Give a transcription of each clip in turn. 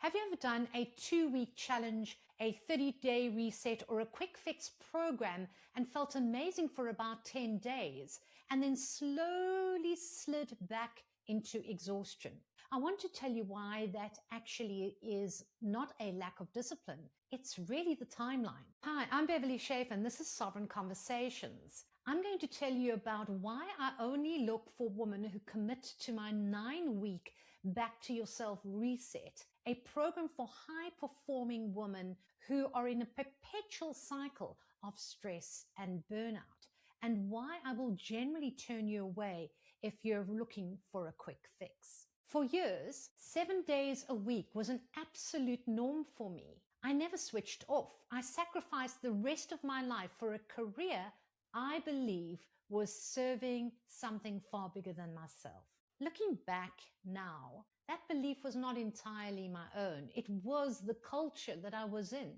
Have you ever done a 2-week challenge, a 30-day reset, or a quick fix program and felt amazing for about 10 days and then slowly slid back into exhaustion? I want to tell you why that actually is not a lack of discipline. It's really the timeline. Hi, I'm Beverly Schaefer and this is Sovereign Conversations. I'm going to tell you about why I only look for women who commit to my 9-week Back to Yourself Reset, a program for high-performing women who are in a perpetual cycle of stress and burnout, and why I will generally turn you away if you're looking for a quick fix. For years, 7 days a week was an absolute norm for me. I never switched off. I sacrificed the rest of my life for a career I believe was serving something far bigger than myself. Looking back now, that belief was not entirely my own. It was the culture that I was in.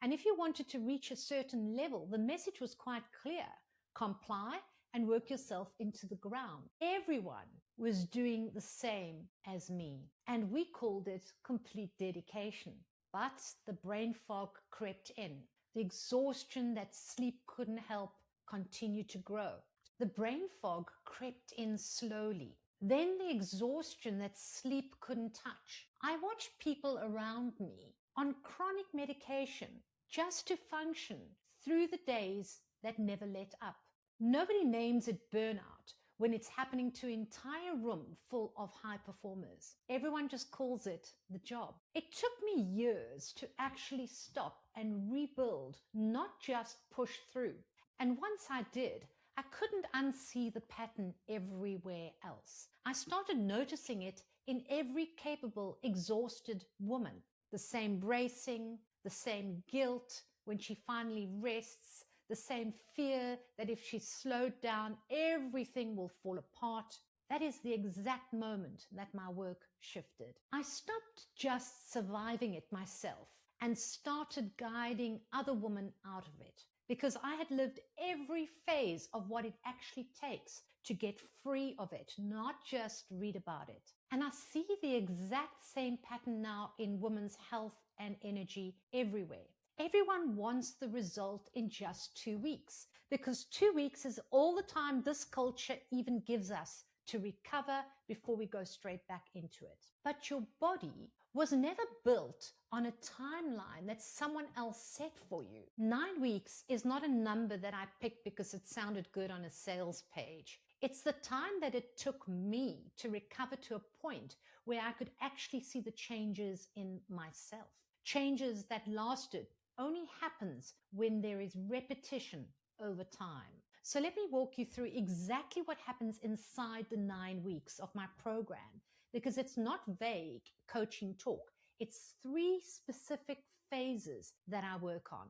And if you wanted to reach a certain level, the message was quite clear. Comply and work yourself into the ground. Everyone was doing the same as me, and we called it complete dedication. But the brain fog crept in. The exhaustion that sleep couldn't help continued to grow. The brain fog crept in slowly. Then the exhaustion that sleep couldn't touch. I watched people around me on chronic medication just to function through the days that never let up. Nobody names it burnout when it's happening to an entire room full of high performers. Everyone just calls it the job. It took me years to actually stop and rebuild, not just push through. And once I did, I couldn't unsee the pattern everywhere else. I started noticing it in every capable, exhausted woman. The same bracing, the same guilt when she finally rests, the same fear that if she slowed down, everything will fall apart. That is the exact moment that my work shifted. I stopped just surviving it myself and started guiding other women out of it, because I had lived every phase of what it actually takes to get free of it, not just read about it. And I see the exact same pattern now in women's health and energy everywhere. Everyone wants the result in just 2 weeks, because 2 weeks is all the time this culture even gives us to recover before we go straight back into it. But your body was never built on a timeline that someone else set for you. 9 weeks is not a number that I picked because it sounded good on a sales page. It's the time that it took me to recover to a point where I could actually see the changes in myself. Changes that lasted only happens when there is repetition over time. So let me walk you through exactly what happens inside the 9 weeks of my program, because it's not vague coaching talk. It's 3 specific phases that I work on.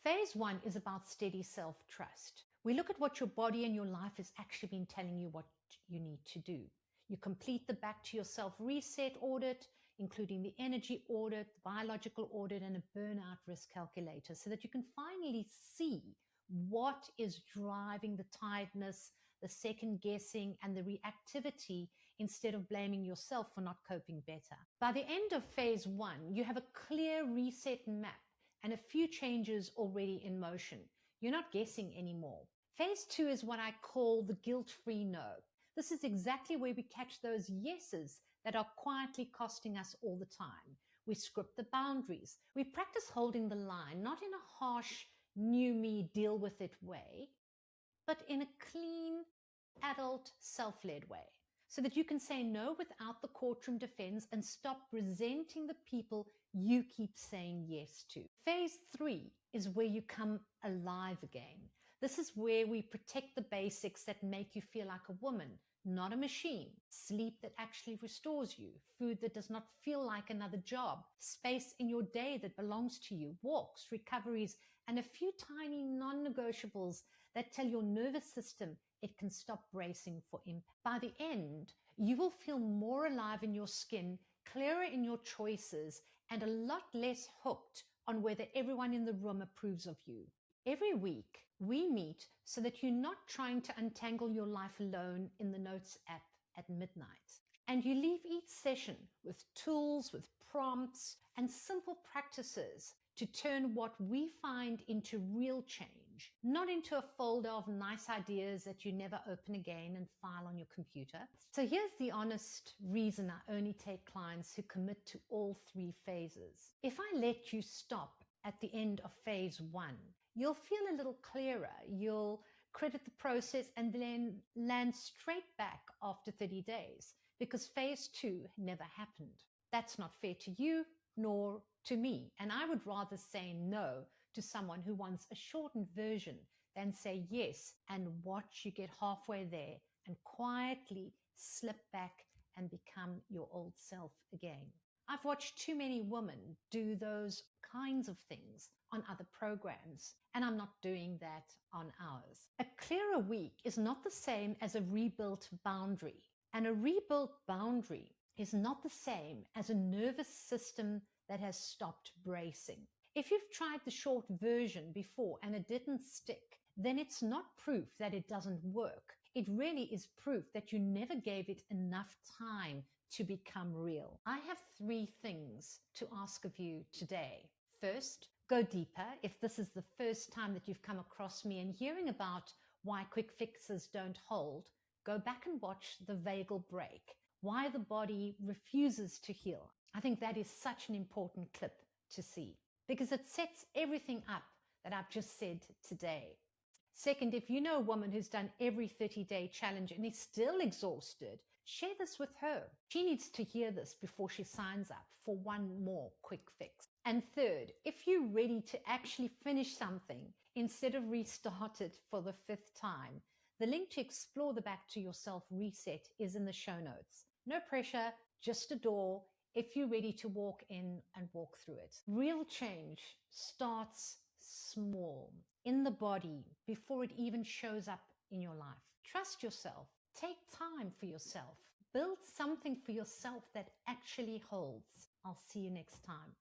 Phase 1 is about steady self-trust. We look at what your body and your life has actually been telling you what you need to do. You complete the Back to Yourself Reset audit, including the energy audit, the biological audit, and a burnout risk calculator, so that you can finally see what is driving the tiredness, the second guessing, and the reactivity, instead of blaming yourself for not coping better. By the end of phase 1, you have a clear reset map and a few changes already in motion. You're not guessing anymore. Phase 2 is what I call the guilt-free no. This is exactly where we catch those yeses that are quietly costing us all the time. We script the boundaries. We practice holding the line, not in a harsh, new me, deal with it way, but in a clean, adult, self-led way, so that you can say no without the courtroom defense and stop resenting the people you keep saying yes to. Phase 3 is where you come alive again. This is where we protect the basics that make you feel like a woman, not a machine. Sleep that actually restores you, food that does not feel like another job, space in your day that belongs to you, walks, recoveries, and a few tiny non-negotiables that tell your nervous system it can stop bracing for impact. By the end, you will feel more alive in your skin, clearer in your choices, and a lot less hooked on whether everyone in the room approves of you. Every week, we meet so that you're not trying to untangle your life alone in the Notes app at midnight. And you leave each session with tools, with prompts, and simple practices to turn what we find into real change, not into a folder of nice ideas that you never open again and file on your computer. So here's the honest reason I only take clients who commit to all 3 phases. If I let you stop at the end of phase 1, you'll feel a little clearer. You'll credit the process and then land straight back after 30 days because phase 2 never happened. That's not fair to you nor to me. And I would rather say no to someone who wants a shortened version than say yes and watch you get halfway there and quietly slip back and become your old self again. I've watched too many women do those kinds of things on other programs, and I'm not doing that on ours. A clearer week is not the same as a rebuilt boundary, and a rebuilt boundary is not the same as a nervous system that has stopped bracing. If you've tried the short version before and it didn't stick, then it's not proof that it doesn't work. It really is proof that you never gave it enough time to become real. I have 3 things to ask of you today. First, go deeper. If this is the first time that you've come across me and hearing about why quick fixes don't hold, go back and watch the Vagal Brake, why the body refuses to heal. I think that is such an important clip to see because it sets everything up that I've just said today. Second, if you know a woman who's done every 30-day challenge and is still exhausted, share this with her. She needs to hear this before she signs up for one more quick fix. And third, if you're ready to actually finish something instead of restart it for the 5th time, the link to explore the Back to Yourself reset is in the show notes. No pressure, just a door if you're ready to walk in and walk through it. Real change starts small in the body before it even shows up in your life. Trust yourself. Take time for yourself. Build something for yourself that actually holds. I'll see you next time.